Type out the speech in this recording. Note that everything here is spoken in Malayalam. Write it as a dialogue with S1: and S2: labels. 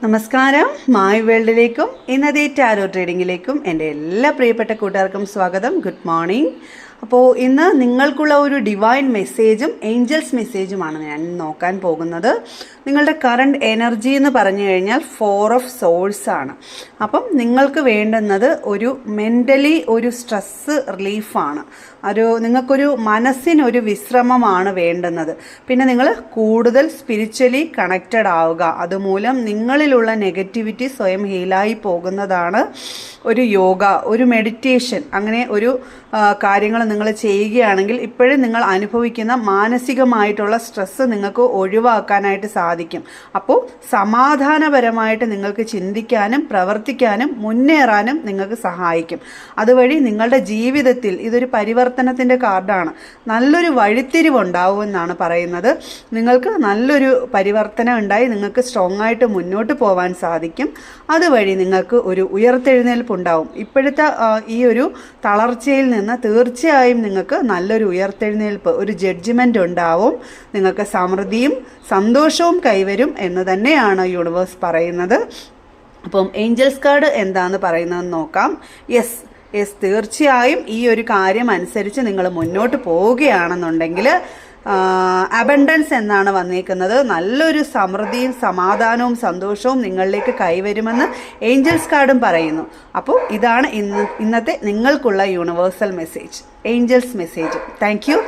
S1: നമസ്കാരം. മായി വേൾഡിലേക്കും ഇന്നത്തെ ടാരോ ട്രേഡിങ്ങിലേക്കും എൻ്റെ എല്ലാ പ്രിയപ്പെട്ട കൂട്ടുകാർക്കും സ്വാഗതം. Good morning. അപ്പോൾ ഇന്ന് നിങ്ങൾക്കുള്ള ഒരു ഡിവൈൻ മെസ്സേജും ഏഞ്ചൽസ് മെസ്സേജുമാണ് ഞാൻ നോക്കാൻ പോകുന്നത്. നിങ്ങളുടെ കറണ്ട് എനർജി എന്ന് പറഞ്ഞു കഴിഞ്ഞാൽ 4 ഓഫ് സോൾസ് ആണ്. അപ്പം നിങ്ങൾക്ക് വേണ്ടുന്നത് ഒരു മെൻ്റലി ഒരു സ്ട്രെസ് റിലീഫാണ്. നിങ്ങൾക്കൊരു മനസ്സിനൊരു വിശ്രമമാണ് വേണ്ടുന്നത്. പിന്നെ നിങ്ങൾ കൂടുതൽ സ്പിരിച്വലി കണക്റ്റഡ് ആവുക. അതുമൂലം നിങ്ങളിലുള്ള നെഗറ്റിവിറ്റി സ്വയം ഹീലായി പോകുന്നതാണ്. ഒരു യോഗ, ഒരു മെഡിറ്റേഷൻ, അങ്ങനെ ഒരു കാര്യങ്ങൾ നിങ്ങൾ ചെയ്യുകയാണെങ്കിൽ ഇപ്പോഴും നിങ്ങൾ അനുഭവിക്കുന്ന മാനസികമായിട്ടുള്ള സ്ട്രെസ്സ് നിങ്ങൾക്ക് ഒഴിവാക്കാനായിട്ട് സാധിക്കും. അപ്പോൾ സമാധാനപരമായിട്ട് നിങ്ങൾക്ക് ചിന്തിക്കാനും പ്രവർത്തിക്കാനും മുന്നേറാനും നിങ്ങൾക്ക് സഹായിക്കും. അതുവഴി നിങ്ങളുടെ ജീവിതത്തിൽ ഇതൊരു പരിവർത്തനത്തിൻ്റെ കാർഡാണ്. നല്ലൊരു വഴിത്തിരിവുണ്ടാവുമെന്നാണ് പറയുന്നത്. നിങ്ങൾക്ക് നല്ലൊരു പരിവർത്തനം ഉണ്ടായി നിങ്ങൾക്ക് സ്ട്രോങ് ആയിട്ട് മുന്നോട്ട് പോകാൻ സാധിക്കും. അതുവഴി നിങ്ങൾക്ക് ഒരു ഉയർത്തെഴുന്നേൽപ്പ് ഉണ്ടാവും. ഇപ്പോഴത്തെ ഈ ഒരു തളർച്ചയിൽ നിന്ന് തീർച്ചയായും നിങ്ങൾക്ക് നല്ലൊരു ഉയർത്തെഴുന്നേൽപ്പ്, ഒരു ജഡ്ജ്മെൻ്റ് ഉണ്ടാവും. നിങ്ങൾക്ക് സമൃദ്ധിയും സന്തോഷവും കൈവരും എന്ന് തന്നെയാണ് യൂണിവേഴ്സ് പറയുന്നത്. അപ്പം ഏഞ്ചൽസ് കാർഡ് എന്താണെന്ന് പറയുന്നതെന്ന് നോക്കാം. യെസ് തീർച്ചയായും ഈ ഒരു കാര്യം അനുസരിച്ച് നിങ്ങൾ മുന്നോട്ട് പോവുകയാണെന്നുണ്ടെങ്കിൽ അബണ്ടൻസ് എന്നാണ് വന്നിരിക്കുന്നത്. നല്ലൊരു സമൃദ്ധിയും സമാധാനവും സന്തോഷവും നിങ്ങളിലേക്ക് കൈവരുമെന്ന് ഏഞ്ചൽസ് കാർഡും പറയുന്നു. അപ്പോൾ ഇതാണ് ഇന്നത്തെ നിങ്ങൾക്കുള്ള universal message, angels message. Thank U.